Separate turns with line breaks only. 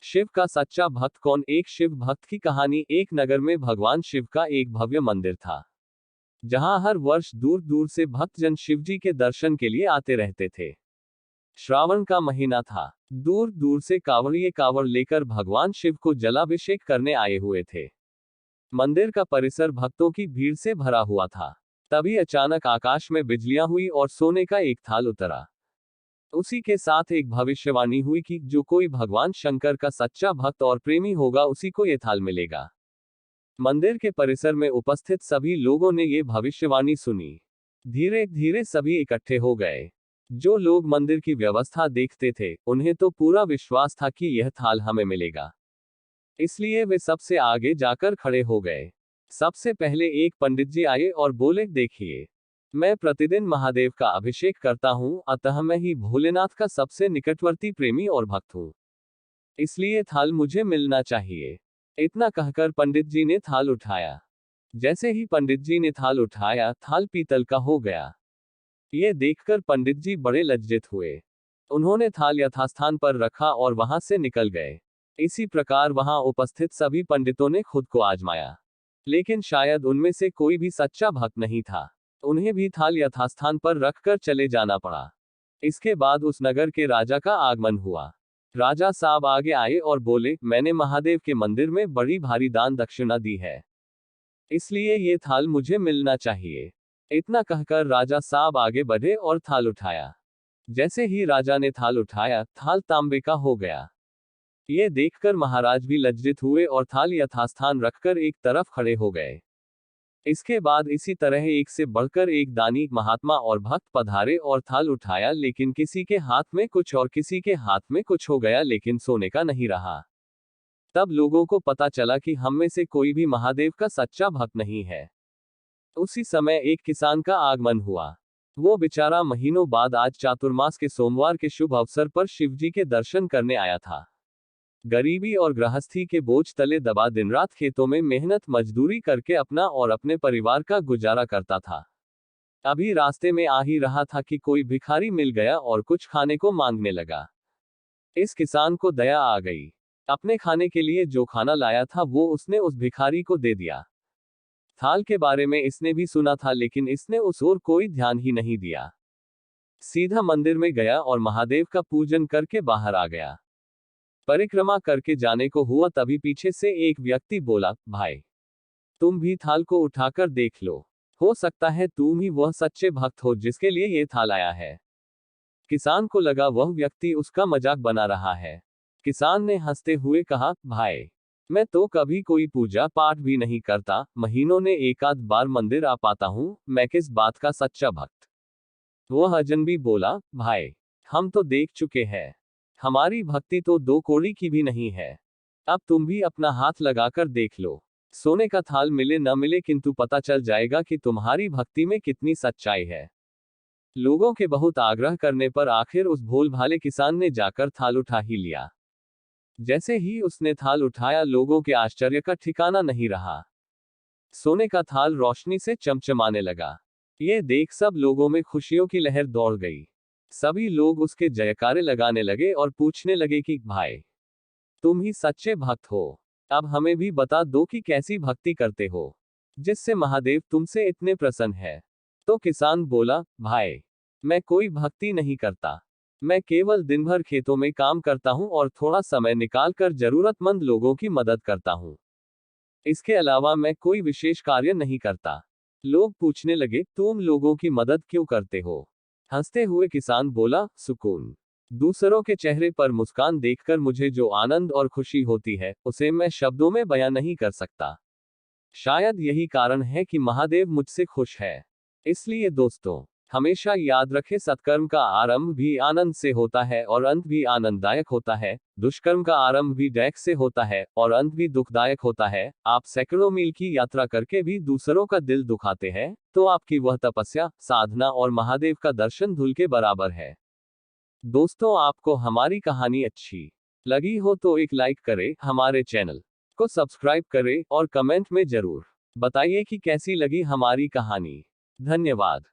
शिव का सच्चा भक्त कौन? एक शिव भक्त की कहानी। एक नगर में भगवान शिव का एक भव्य मंदिर था, जहां हर वर्ष दूर दूर से भक्तजन शिवजी के दर्शन के लिए आते रहते थे। श्रावण का महीना था। दूर दूर से कांवड़िए कांवड़ लेकर भगवान शिव को जलाभिषेक करने आए हुए थे। मंदिर का परिसर भक्तों की भीड़ से भरा हुआ था। तभी अचानक आकाश में बिजलियां हुई और सोने का एक थाल उतरा। उसी के साथ एक भविष्यवाणी हुई कि जो कोई भगवान शंकर का सच्चा भक्त और प्रेमी होगा, उसी को ये थाल मिलेगा। मंदिर के परिसर में उपस्थित सभी लोगों ने ये भविष्यवाणी सुनी। धीरे धीरे सभी इकट्ठे हो गए। जो लोग मंदिर की व्यवस्था देखते थे, उन्हें तो पूरा विश्वास था कि यह थाल हमें मिलेगा। इसलिए वे सबसे आगे जाकर खड़े हो गए। सबसे पहले एक पंडित जी आए और बोले, देखिए, मैं प्रतिदिन महादेव का अभिषेक करता हूं, अतः मैं ही भोलेनाथ का सबसे निकटवर्ती प्रेमी और भक्त हूं। इसलिए थाल मुझे मिलना चाहिए। इतना कहकर पंडित जी ने थाल उठाया। जैसे ही पंडित जी ने थाल उठाया, थाल पीतल का हो गया। ये देखकर पंडित जी बड़े लज्जित हुए। उन्होंने थाल यथास्थान पर रखा और वहां से निकल गए। इसी प्रकार वहां उपस्थित सभी पंडितों ने खुद को आजमाया, लेकिन शायद उनमें से कोई भी सच्चा भक्त नहीं था। उन्हें भी थाल यथास्थान पर रखकर चले जाना पड़ा। इसके बाद उस नगर के राजा का आगमन हुआ। राजा साहब आगे आए और बोले, मैंने महादेव के मंदिर में बड़ी भारी दान दक्षिणा दी है, इसलिए ये थाल मुझे मिलना चाहिए। इतना कहकर राजा साहब आगे बढ़े और थाल उठाया। जैसे ही राजा ने थाल उठाया, थाल तांबे का हो गया। ये देखकर महाराज भी लज्जित हुए और थाल यथास्थान रखकर एक तरफ खड़े हो गए। इसके बाद इसी तरह एक से बढ़कर एक दानी, महात्मा और भक्त पधारे और थाल उठाया, लेकिन किसी के हाथ में कुछ और किसी के हाथ में कुछ हो गया, लेकिन सोने का नहीं रहा। तब लोगों को पता चला कि हम में से कोई भी महादेव का सच्चा भक्त नहीं है। उसी समय एक किसान का आगमन हुआ। वो बेचारा महीनों बाद आज चातुर्मास के सोमवार के शुभ अवसर पर शिवजी के दर्शन करने आया था। गरीबी और गृहस्थी के बोझ तले दबा दिन रात खेतों में मेहनत मजदूरी करके अपना और अपने परिवार का गुजारा करता था। अभी रास्ते में आ ही रहा था कि कोई भिखारी मिल गया और कुछ खाने को मांगने लगा। इस किसान को दया आ गई। अपने खाने के लिए जो खाना लाया था वो उसने उस भिखारी को दे दिया। थाल के बारे में इसने भी सुना था, लेकिन इसने उस ओर कोई ध्यान ही नहीं दिया। सीधा मंदिर में गया और महादेव का पूजन करके बाहर आ गया। परिक्रमा करके जाने को हुआ, तभी पीछे से एक व्यक्ति बोला, भाई, तुम भी थाल को उठाकर देख लो। हो सकता है तुम ही वह सच्चे भक्त हो जिसके लिए ये थाल आया है। किसान को लगा वह व्यक्ति उसका मजाक बना रहा है। किसान ने हंसते हुए कहा, भाई, मैं तो कभी कोई पूजा पाठ भी नहीं करता, महीनों ने एक आध बार मंदिर आ पाता हूं, मैं किस बात का सच्चा भक्त। वह अजनबी बोला, भाई, हम तो देख चुके हैं, हमारी भक्ति तो दो कौड़ी की भी नहीं है। अब तुम भी अपना हाथ लगाकर देख लो। सोने का थाल मिले न मिले, किंतु पता चल जाएगा कि तुम्हारी भक्ति में कितनी सच्चाई है। लोगों के बहुत आग्रह करने पर आखिर उस भोल भाले किसान ने जाकर थाल उठा ही लिया। जैसे ही उसने थाल उठाया, लोगों के आश्चर्य का ठिकाना नहीं रहा। सोने का थाल रोशनी से चमचमाने लगा। ये देख सब लोगों में खुशियों की लहर दौड़ गई। सभी लोग उसके जयकारे लगाने लगे और पूछने लगे कि भाई, तुम ही सच्चे भक्त हो, अब हमें भी बता दो कि कैसी भक्ति करते हो, जिससे महादेव तुमसे इतने प्रसन्न है। तो किसान बोला, भाई, मैं कोई भक्ति नहीं करता, मैं केवल दिन भर खेतों में काम करता हूं और थोड़ा समय निकालकर जरूरतमंद लोगों की मदद करता हूं। इसके अलावा मैं कोई विशेष कार्य नहीं करता। लोग पूछने लगे, तुम लोगों की मदद क्यों करते हो? हंसते हुए किसान बोला, सुकून। दूसरों के चेहरे पर मुस्कान देखकर मुझे जो आनंद और खुशी होती है, उसे मैं शब्दों में बयां नहीं कर सकता। शायद यही कारण है कि महादेव मुझसे खुश है। इसलिए दोस्तों, हमेशा याद रखें, सत्कर्म का आरंभ भी आनंद से होता है और अंत भी आनंददायक होता है। दुष्कर्म का आरंभ भी डैक से होता है और अंत भी दुखदायक होता है। आप सैकड़ों मील की यात्रा करके भी दूसरों का दिल दुखाते हैं, तो आपकी वह तपस्या, साधना और महादेव का दर्शन धूल के बराबर है। दोस्तों, आपको हमारी कहानी अच्छी लगी हो तो एक लाइक करें, हमारे चैनल को सब्सक्राइब करें और कमेंट में जरूर बताइए कि कैसी लगी हमारी कहानी। धन्यवाद।